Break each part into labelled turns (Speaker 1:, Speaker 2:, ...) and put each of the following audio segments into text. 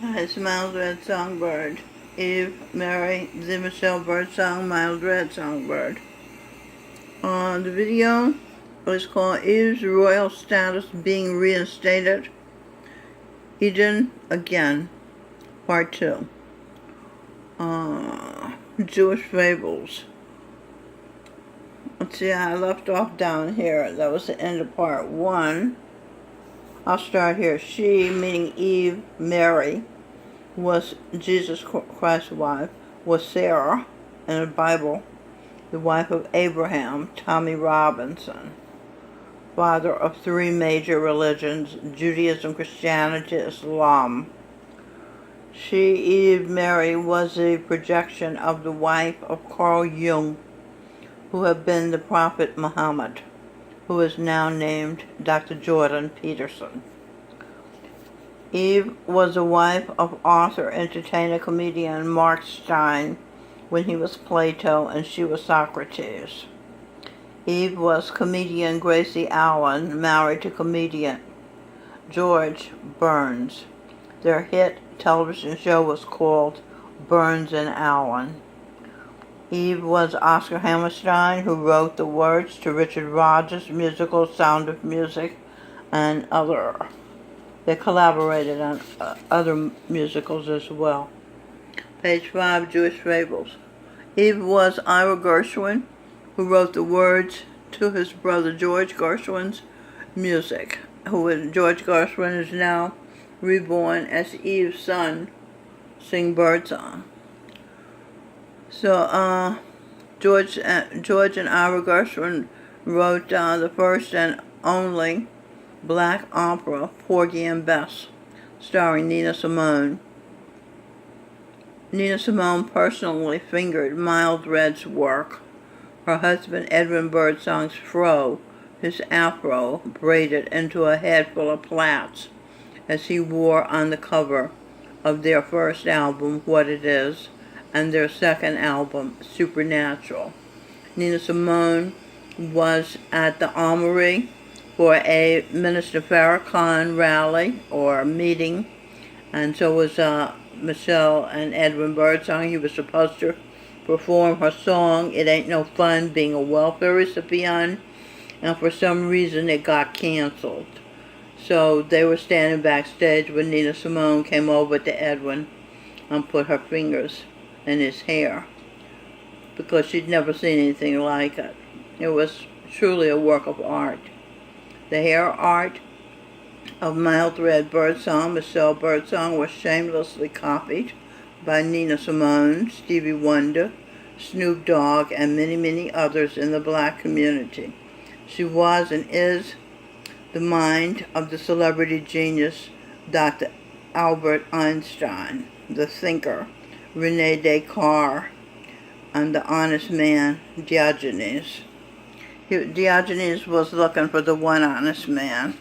Speaker 1: It's Mild Red Songbird. Eve, Mary, the Michelle Birdsong, Mild Red Songbird. The video was called Eve's Royal Status Being Reinstated. Eden Again, Part 2. Jewish Fables. Let's see, I left off down here. That was the end of Part 1. I'll start here. She, meaning Eve, Mary, was Jesus Christ's wife, was Sarah, in the Bible, the wife of Abraham, Tommy Robinson, father of three major religions, Judaism, Christianity, Islam. She, Eve Mary, was a projection of the wife of Carl Jung, who had been the prophet Muhammad, who is now named Dr. Jordan Peterson. Eve was the wife of author, entertainer, comedian Mark Stein when he was Plato and she was Socrates. Eve was comedian Gracie Allen, married to comedian George Burns. Their hit television show was called Burns and Allen. Eve was Oscar Hammerstein, who wrote the words to Richard Rodgers' musical Sound of Music and other. They collaborated on other musicals as well. Page 5, Jewish Fables. Eve was Ira Gershwin, who wrote the words to his brother George Gershwin's music. George Gershwin is now reborn as Eve's son, sing birdsong. So George and Ira Gershwin wrote the first and only black opera, Porgy and Bess, starring Nina Simone. Nina Simone personally fingered Mild Red's work. Her husband Edwin Birdsong's fro, his afro, braided into a head full of plaits, as he wore on the cover of their first album, What It Is, and their second album, Supernatural. Nina Simone was at the Armory for a Minister Farrakhan rally or meeting, and so was Michelle and Edwin Birdsong. He was supposed to perform her song, It Ain't No Fun Being a Welfare Recipient, and for some reason it got canceled. So they were standing backstage when Nina Simone came over to Edwin and put her fingers in his hair, because she'd never seen anything like it. It was truly a work of art. The hair art of Mild Red Birdsong, Michelle Birdsong, was shamelessly copied by Nina Simone, Stevie Wonder, Snoop Dogg, and many, many others in the black community. She was and is the mind of the celebrity genius Dr. Albert Einstein, the thinker Rene Descartes, and the honest man Diogenes. Diogenes was looking for the one honest man,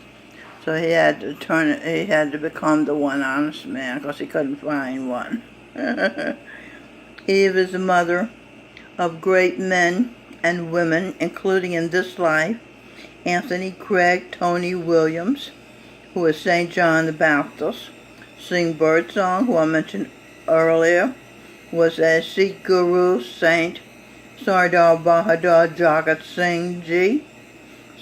Speaker 1: so he had to become the one honest man because he couldn't find one. Eve is the mother of great men and women, including in this life Anthony Craig Tony Williams, who is St. John the Baptist, sing birdsong, who I mentioned earlier, was a Sikh guru, Saint Sardar Bahadur Jagat Singh Ji.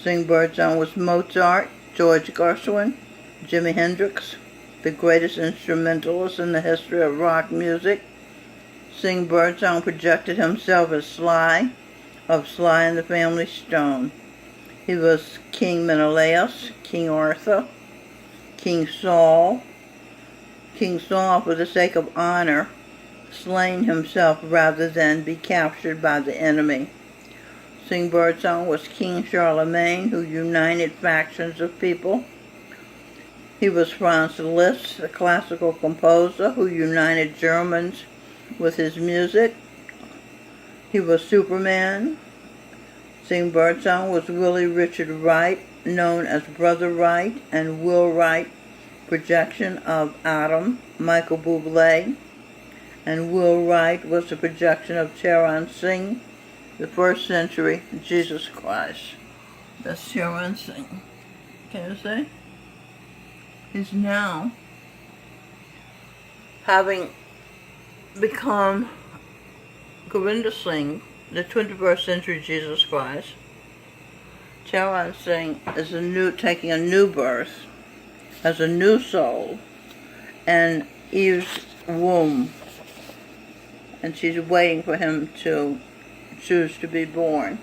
Speaker 1: Sing birdsong was Mozart, George Gershwin, Jimi Hendrix, the greatest instrumentalist in the history of rock music. Sing birdsong projected himself as Sly, of Sly and the Family Stone. He was King Menelaus, King Arthur, King Saul, for the sake of honor, slain himself rather than be captured by the enemy. Sing birdsong was King Charlemagne, who united factions of people. He was Franz Liszt, the classical composer who united Germans with his music. He was Superman. Sing birdsong was Willie Richard Wright, known as Brother Wright, and Will Wright, projection of Adam, Michael Bublé. And Will Wright was the projection of Charan Singh, the first century Jesus Christ. That's Charan Singh. Can you see? He's now having become Govinda Singh, the 21st century Jesus Christ, Charan Singh is taking a new birth as a new soul in Eve's womb, and she's waiting for him to choose to be born.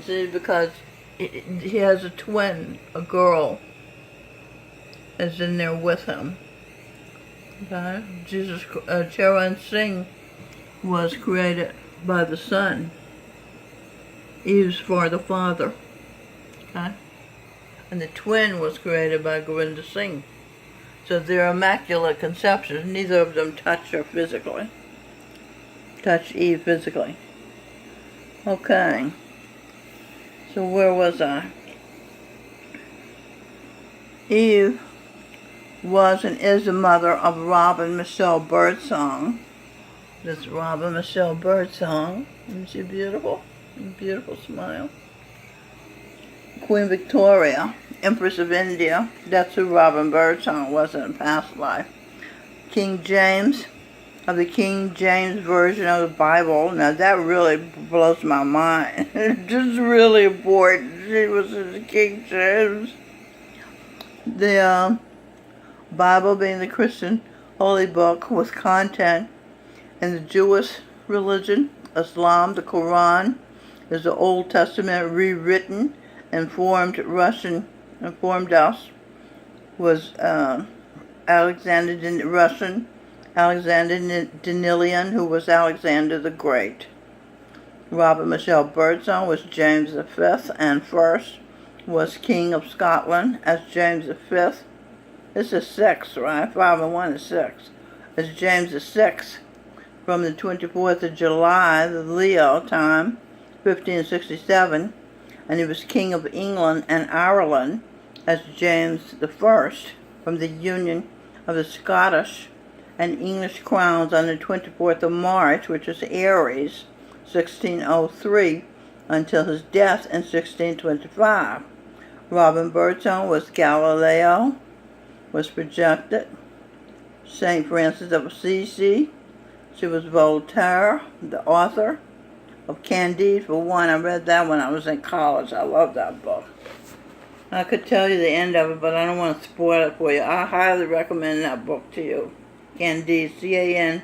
Speaker 1: See, because he has a twin, a girl, is in there with him. Okay? Charan Singh was created by the son, Eve's father. Okay? And the twin was created by Govinda Singh. So they're immaculate conceptions. Neither of them touch Eve physically. Okay. So where was I? Eve was and is the mother of Robin Michelle Birdsong. This is Robin Michelle Birdsong. Isn't she beautiful? Beautiful smile. Queen Victoria, Empress of India. That's who Robin Birdsong was in a past life. King James, of the King James Version of the Bible. Now that really blows my mind. It's just really important. She was in the King James. The Bible being the Christian holy book with content in the Jewish religion, Islam, the Quran is the Old Testament rewritten, informed us was Alexander Danilian, who was Alexander the Great. Robin Michelle Birdsong was James V, and first was King of Scotland as James V. This is 6, right? 5 and 1 is 6. As James VI from the 24th of July, the Leo time, 1567, and he was King of England and Ireland as James I from the union of the Scottish and English crowns on the 24th of March, which is Aries, 1603, until his death in 1625. Robin Birdsong was Galileo, was projected. St. Francis of Assisi. She was Voltaire, the author of Candide, for one. I read that when I was in college. I love that book. I could tell you the end of it, but I don't want to spoil it for you. I highly recommend that book to you. Candide, C-A-N-D-I-D-E,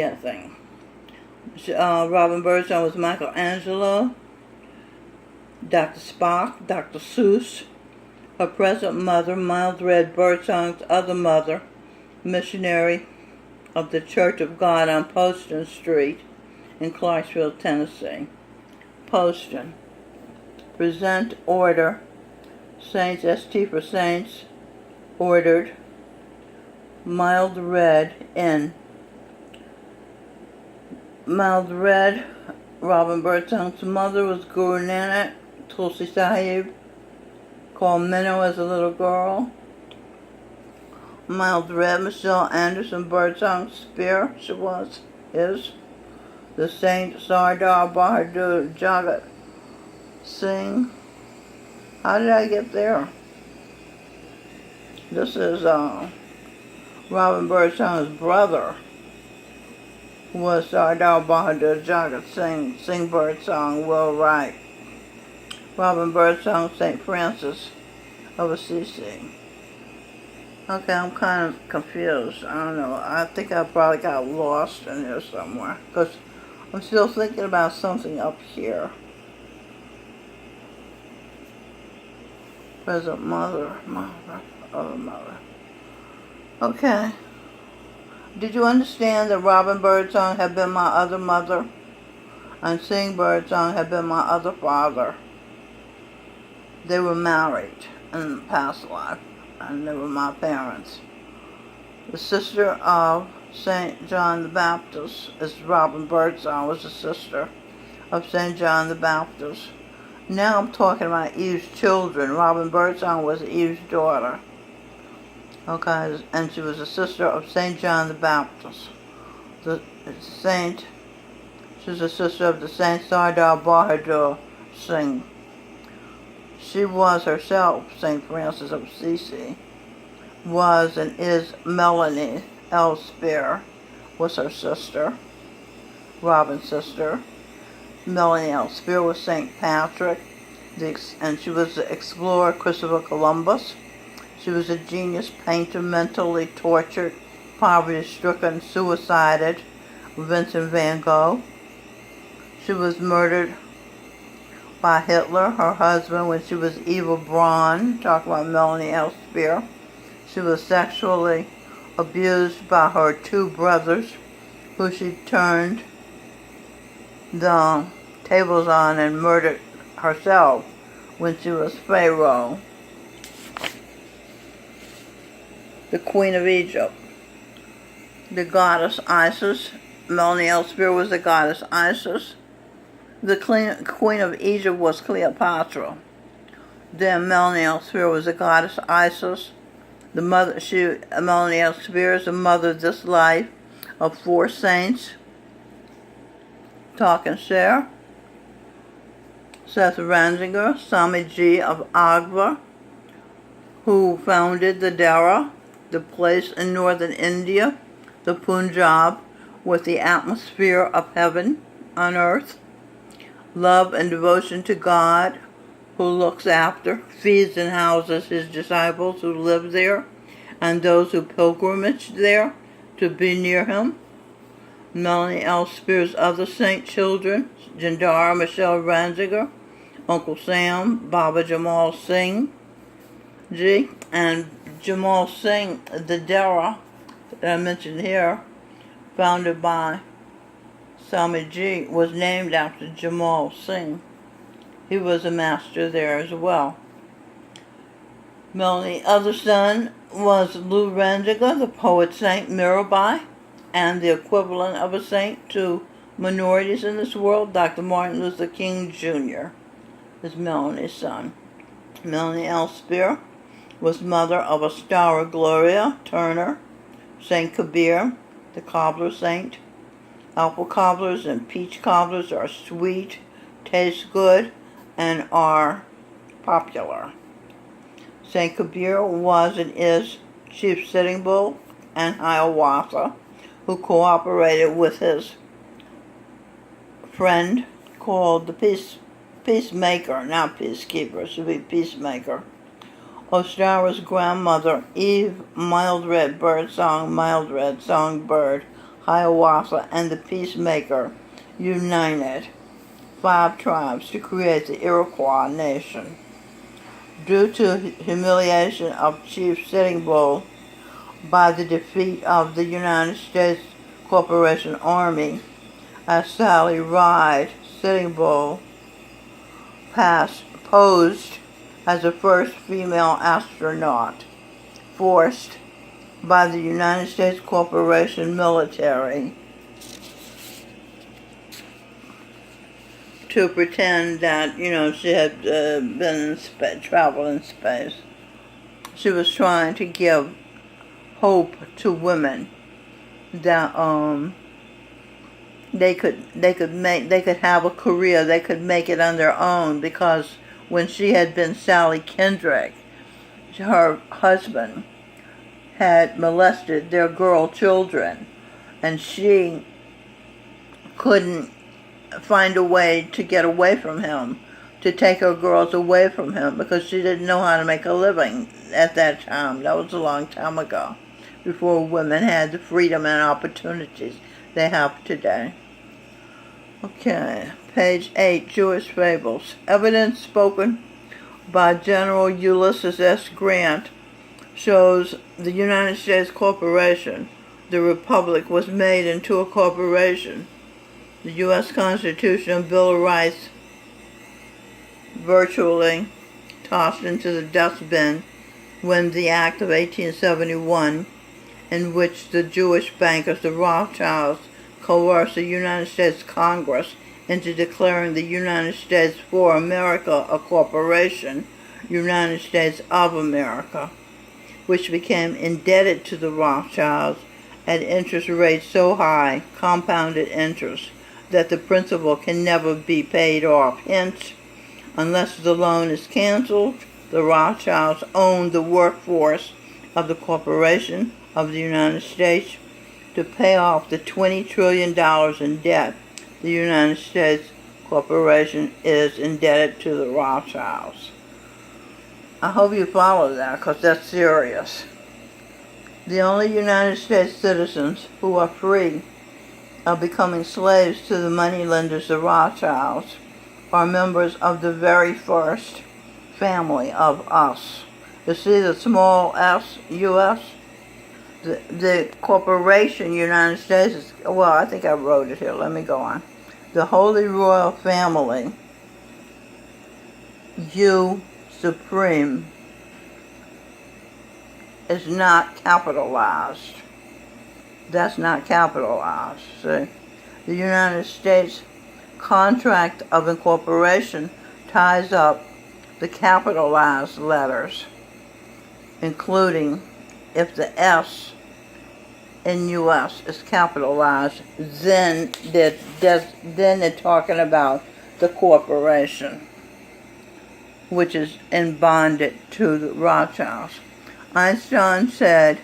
Speaker 1: I think. Robin Birdsong was Michelangelo, Dr. Spock, Dr. Seuss. Her present mother, Mildred Birdsong's other mother, missionary of the Church of God on Poston Street in Clarksville, Tennessee. Poston. Present order. Saints, ST for Saints. Ordered. Mild red in. Mild red. Robin Birdsong's mother was Guru Nanak Tulsi Sahib, called Minnow as a little girl. Mild red, Michelle Anderson Birdsong Spear, is. The Saint Sardar Bahadur Jagat Singh. How did I get there? This is Robin Birdsong's brother, who was Sardar Bahadur Jagat Singh Birdsong, Will Wright. Robin Birdsong, St. Francis of Assisi. Okay, I'm kind of confused. I don't know. I think I probably got lost in there somewhere, because I'm still thinking about something up here. Present mother, other mother. Okay. Did you understand that Robin Birdsong had been my other mother, and Singh Birdsong had been my other father? They were married in past life, and they were my parents. The sister of St. John the Baptist is Robin Birdsong, was the sister of St. John the Baptist. Now I'm talking about Eve's children. Robin Birdsong was Eve's daughter. Okay, and she was a sister of St. John the Baptist. She was a sister of the Saint Sardar Bahadur Singh. She was herself St. Francis of Assisi, was and is Melanie L. Spear, was her sister, Robin's sister. Melanie L. Spear was St. Patrick, and she was the explorer Christopher Columbus. She was a genius painter, mentally tortured, poverty-stricken, suicided Vincent van Gogh. She was murdered by Hitler, her husband, when she was Eva Braun. Talk about Melanie L. Spear. She was sexually abused by her two brothers, who she turned the tables on and murdered herself when she was Pharaoh. The Queen of Egypt. The goddess Isis. Melanie L. Spear was the goddess Isis. The Queen of Egypt was Cleopatra. Then Melanie L. Spear was the goddess Isis. Melanie L. Spear is the mother of this life of four saints. Talk and share. Seth Ranzinger, Swami Ji of Agva, who founded the Dara, the place in northern India, the Punjab, with the atmosphere of heaven on earth. Love and devotion to God, who looks after, feeds and houses his disciples who live there, and those who pilgrimage there to be near him. Melanie L. Spear's other saint children, Jindara Michelle Ranziger, Uncle Sam, Baba Jamal Singh Ji, and Jamal Singh, the Dara that I mentioned here, founded by Swami Ji, was named after Jamal Singh. He was a master there as well. Melanie's other son was Lou Ranziger, the poet saint Mirabai, and the equivalent of a saint to minorities in this world, Dr. Martin Luther King Jr. is Melanie's son. Melanie L. Spear was mother of Astara Gloria Turner, Saint Kabir, the cobbler saint. Apple cobblers and peach cobblers are sweet, taste good, and are popular. Saint Kabir was and is Chief Sitting Bull and Hiawatha, who cooperated with his friend called the Peacemaker, not Peacekeeper, should be Peacemaker. Ostara's grandmother, Eve Mild Red Songbird, Hiawatha, and the Peacemaker united 5 tribes to create the Iroquois nation. Due to humiliation of Chief Sitting Bull by the defeat of the United States Corporation Army, as Sally Ride, Sitting Bull posed as the first female astronaut, forced by the United States Corporation military to pretend that, she had traveled in space. She was trying to give hope to women that they could have a career, they could make it on their own, because when she had been Sally Kendrick, her husband had molested their girl children, and she couldn't find a way to get away from him, to take her girls away from him, because she didn't know how to make a living at that time. That was a long time ago, before women had the freedom and opportunities they have today. Okay, page 8, Jewish Fables. Evidence spoken by General Ulysses S. Grant shows the United States Corporation, the Republic, was made into a corporation. The U.S. Constitution and Bill of Rights virtually tossed into the dustbin when the Act of 1871, in which the Jewish bankers, the Rothschilds, coerced the United States Congress into declaring the United States for America a corporation, United States of America, which became indebted to the Rothschilds at interest rates so high, compounded interest, that the principal can never be paid off. Hence, unless the loan is canceled, the Rothschilds own the workforce of the Corporation of the United States to pay off the $20 trillion in debt the United States Corporation is indebted to the Rothschilds. I hope you follow that, because that's serious. The only United States citizens who are free of becoming slaves to the moneylenders, the Rothschilds, are members of the very first family of us. You see the small s, U.S.? The corporation, United States, is, well, I think I wrote it here. Let me go on. The Holy Royal Family, U Supreme, is not capitalized. That's not capitalized, see? The United States contract of incorporation ties up the capitalized letters, including if the S in U.S. is capitalized, then they're talking about the corporation, which is in bonded to the Rothschilds. Einstein said,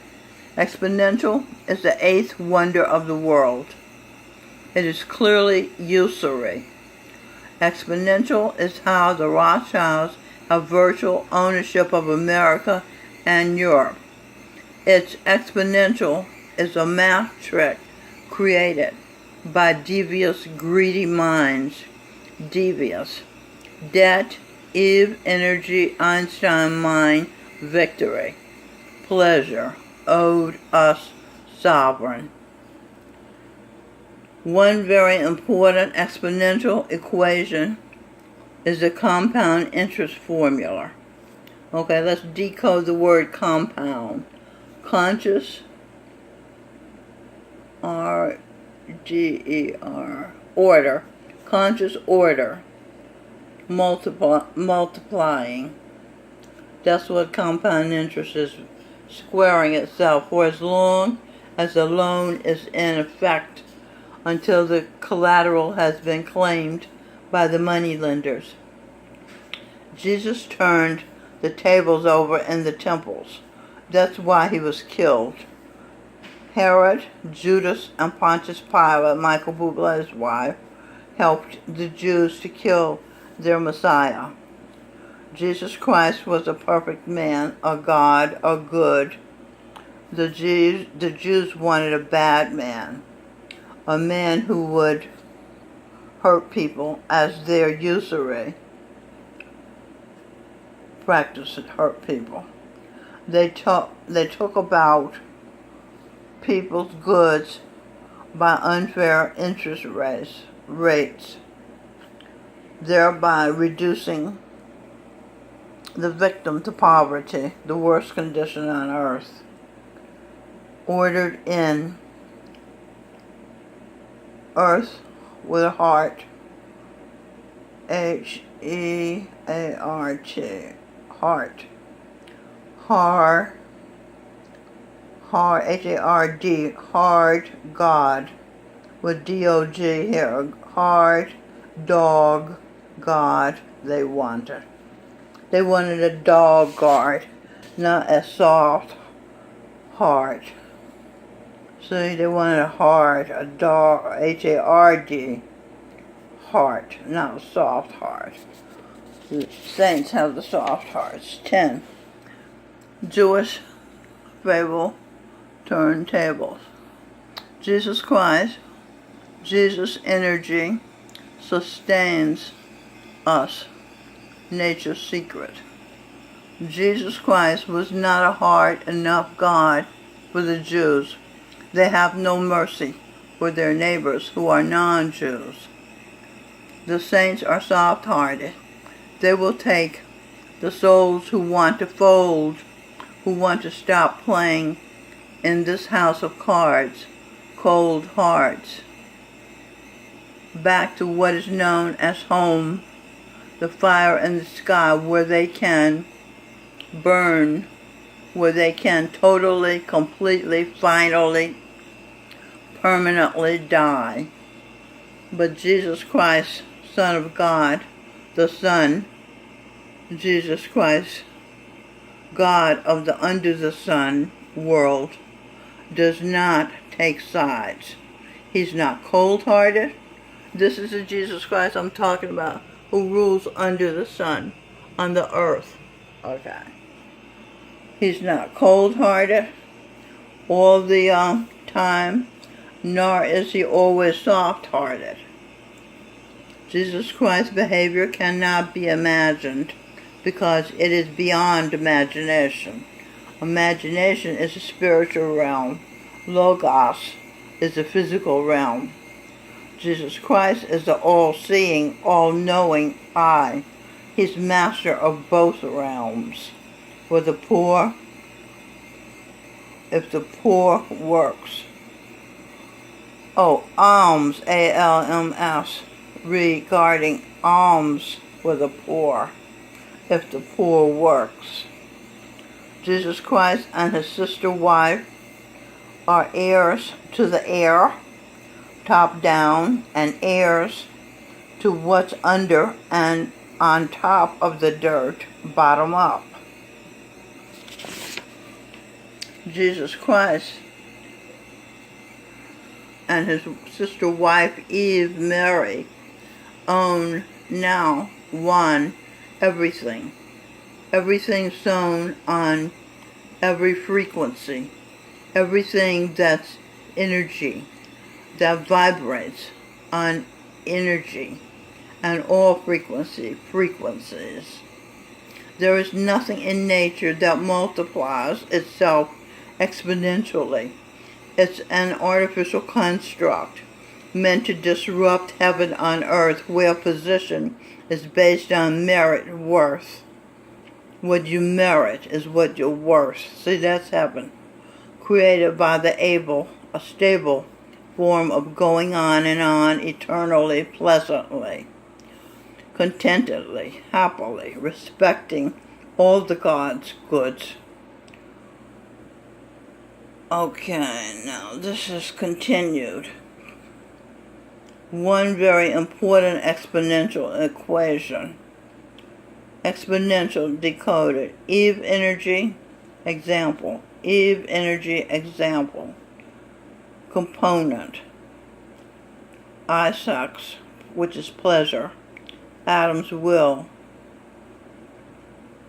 Speaker 1: exponential is the eighth wonder of the world. It is clearly usury. Exponential is how the Rothschilds have virtual ownership of America and Europe. Its exponential is a math trick created by devious, greedy minds. Devious. Debt, Eve, energy, Einstein, mind, victory. Pleasure, owed us sovereign. One very important exponential equation is the compound interest formula. Okay, let's decode the word compound. Conscious, R-G-E-R, order. Conscious order. Multiplying. That's what compound interest is, squaring itself for as long as the loan is in effect until the collateral has been claimed by the moneylenders. Jesus turned the tables over in the temples. That's why he was killed. Herod, Judas, and Pontius Pilate, Michael Bublé's wife, helped the Jews to kill their Messiah. Jesus Christ was a perfect man, a God, a good. The Jews wanted a bad man, a man who would hurt people as their usury practice had hurt people. They took about people's goods by unfair interest rates, thereby reducing the victim to poverty, the worst condition on earth. Ordered in earth with a heart, H-E-A-R-T, heart. H-A-R-D, hard God, with D-O-G here, hard dog God they wanted. They wanted a dog guard, not a soft heart. See, they wanted a heart, a dog, H-A-R-D, heart, not a soft heart. The saints have the soft hearts. 10. Jewish fable turntables. Jesus Christ, Jesus' energy sustains us. Nature's secret. Jesus Christ was not a hard enough God for the Jews. They have no mercy for their neighbors who are non-Jews. The saints are soft-hearted. They will take the souls who want to fold, who want to stop playing in this house of cards, cold hearts, back to what is known as home, the fire in the sky, where they can burn, where they can totally, completely, finally, permanently die. But Jesus Christ, Son of God, the Son, Jesus Christ, God of the under the sun world, does not take sides. He's not cold-hearted. This is the Jesus Christ I'm talking about, who rules under the sun, on the earth. Okay. He's not cold-hearted all the time, nor is he always soft-hearted. Jesus Christ's behavior cannot be imagined because it is beyond imagination. Imagination is a spiritual realm. Logos is a physical realm. Jesus Christ is the all-seeing, all-knowing I. He's master of both realms. For the poor, if the poor works. Oh, alms, A-L-M-S, regarding alms for the poor, if the poor works. Jesus Christ and his sister wife are heirs to the air, top down, and heirs to what's under and on top of the dirt, bottom up. Jesus Christ and his sister wife Eve Mary own now one everything. Everything sown on every frequency. Everything that's energy, that vibrates on energy and all frequencies. There is nothing in nature that multiplies itself exponentially. It's an artificial construct meant to disrupt heaven on earth, where position is based on merit, worth. What you merit is what you're worth. See, that's heaven. Created by the able, a stable form of going on and on eternally, pleasantly, contentedly, happily, respecting all the God's goods. Okay, now this is continued. One very important exponential equation. Exponential decoded. Eve energy, example. Eve energy, example. Component. I sex, which is pleasure. Adam's will.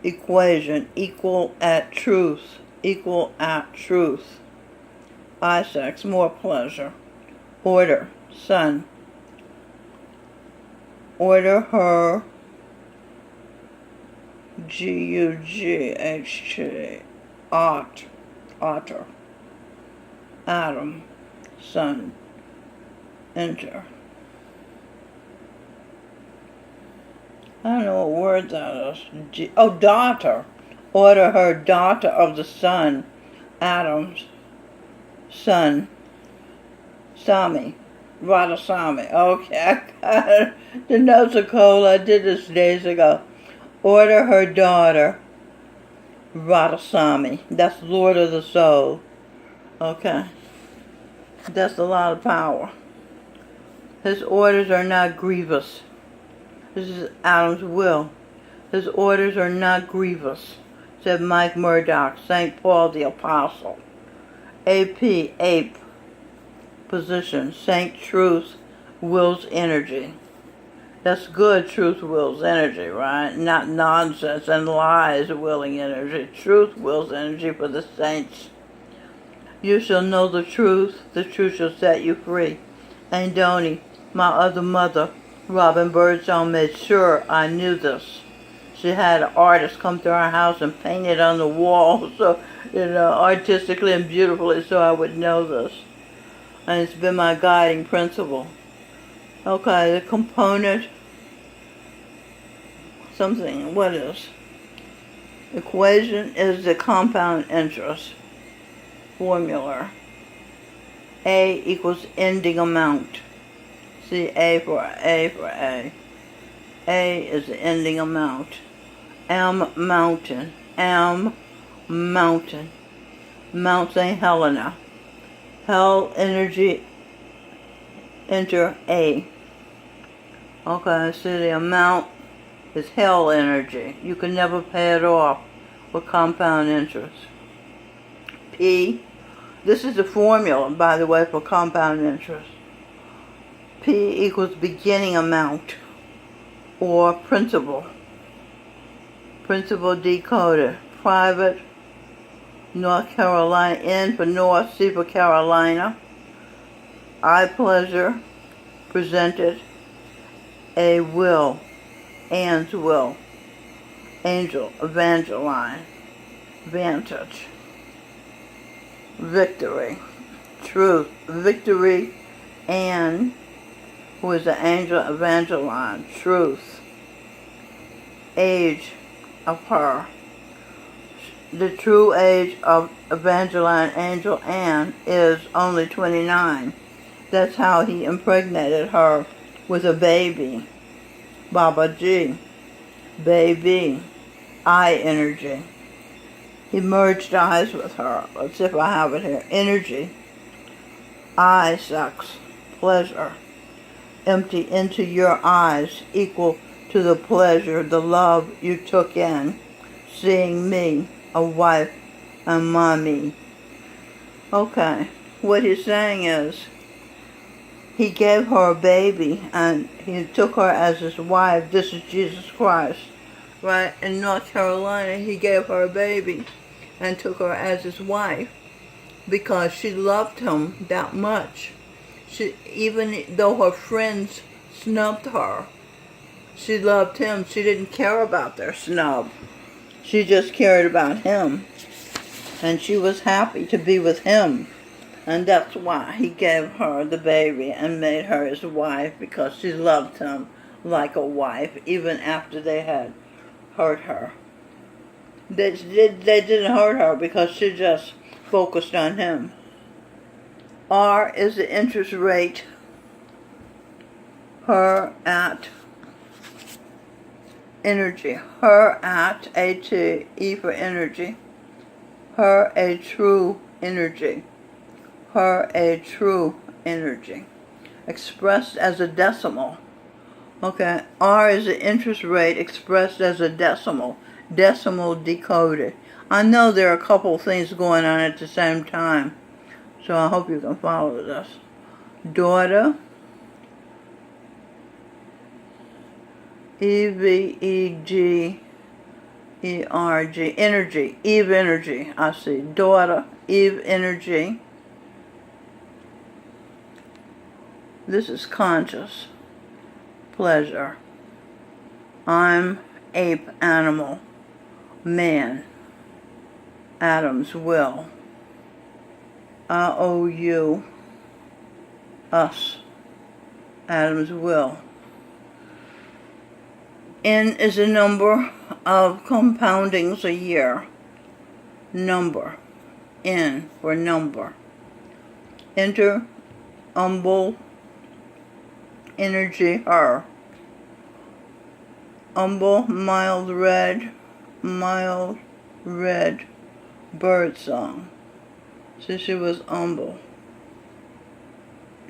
Speaker 1: Equation, equal at truth. Equal at truth. I sex, more pleasure. Order, sun. Order her, G-U-G-H-T, otter. Adam, sun. Enter. I don't know what word that is. Daughter. Order her, daughter of the sun. Adam's son. Sami. Radhasami. Okay, I got it. The notes are cold. I did this days ago. Order her daughter, Radhasami. That's Lord of the Soul. Okay. That's a lot of power. His orders are not grievous. This is Adam's will. His orders are not grievous, said Mike Murdoch, St. Paul the Apostle. AP, ape, position, Saint Truth wills energy. That's good, truth wills energy, right? Not nonsense and lies willing energy. Truth wills energy for the saints. You shall know the truth shall set you free. Andoni, my other mother, Robin Birdsong, made sure I knew this. She had an artist come to our house and paint it on the wall, so, artistically and beautifully, so I would know this. And it's been my guiding principle. Okay, the component, something, what is? Equation is the compound interest formula. A equals ending amount. See, A for A. A is the ending amount. Mountain. Mountain. Mount St. Helena. Hell energy, enter A. Okay, see, the amount is hell energy. You can never pay it off. for compound interest. P, this is the formula, by the way, for compound interest. P equals beginning amount, or principal. Principal decoded. Private, North Carolina, N for North, C for Carolina. I pleasure, presented. A will, Ann's will. Angel, Evangeline. Vantage. Victory, truth. Victory, Anne, who is the angel Evangeline. Truth. Age of her. The true age of Evangeline Angel Anne is only 29. That's how he impregnated her with a baby. Baba G. Baby. I energy. He merged eyes with her. Let's see if I have it here. Energy. I sex. Pleasure. Empty into your eyes equal to the pleasure, the love you took in, seeing me, a wife, and mommy. Okay, what he's saying is, he gave her a baby, and he took her as his wife. This is Jesus Christ, right? In North Carolina, he gave her a baby and took her as his wife because she loved him that much. Even though her friends snubbed her, she loved him. She didn't care about their snub. She just cared about him. And she was happy to be with him. And that's why he gave her the baby and made her his wife, because she loved him like a wife, even after they had hurt her. They didn't hurt her because she just focused on him. R is the interest rate. Her at energy. Her at A-T, E for energy. Her a true energy. Her a true energy. Expressed as a decimal. Okay, R is the interest rate expressed as a decimal. Decimal decoded. I know there are a couple of things going on at the same time, so I hope you can follow this. Daughter. E-V-E-G-E-R-G. Energy. Eve energy. I see. Daughter. Eve energy. This is conscious. Pleasure. I'm ape animal. Man. Adam's will. I-O-U. Us. Adam's will. N is a number of compoundings a year. Number. N for number. Enter. Humble. Energy. Her. Humble. Mild red. Mild red. Bird song. So she was humble.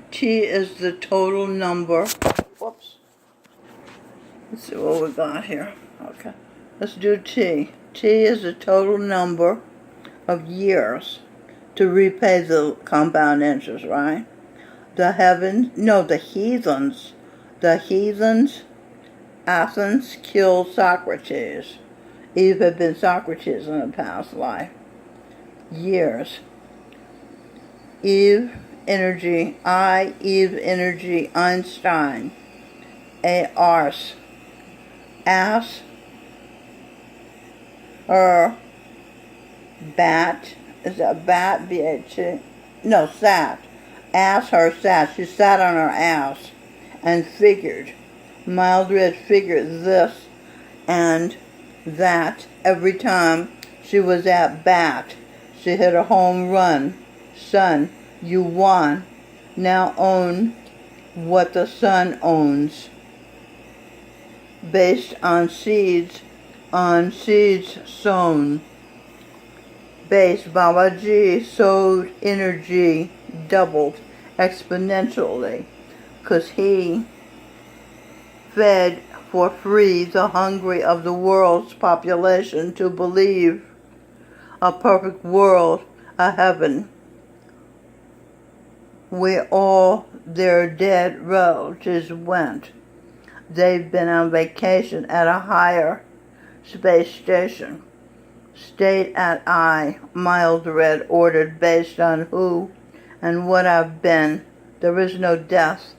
Speaker 1: T is the total number. Whoops. Let's see what we got here. Okay. Let's do T. T is the total number of years to repay the compound interest, right? The heathens. The heathens, Athens killed Socrates. Eve had been Socrates in a past life. Years. Eve energy, I, Eve energy, Einstein. Arse. Ass. Her. Bat. Is that bat? B-A-T? No, sat. Ass her sat. She sat on her ass and figured. Mildred figured this and that every time she was at bat. She hit a home run. Son, you won. Now own what the sun owns. Based on seeds sown. Base, Baba G sowed energy, doubled exponentially, because he fed for free the hungry of the world's population to believe a perfect world, a heaven, where all their dead relatives went. They've been on vacation at a higher space station. State at I, mild red, ordered based on who and what I've been. There is no death.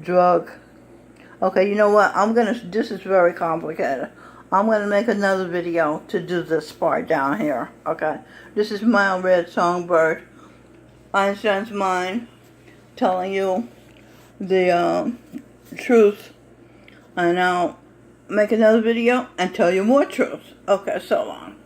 Speaker 1: Drug. Okay, you know what? This is very complicated. I'm gonna make another video to do this part down here. Okay? This is Mild Red Songbird, Einstein's Mind, telling you the truth. And I'll make another video and tell you more truth. Okay, so long.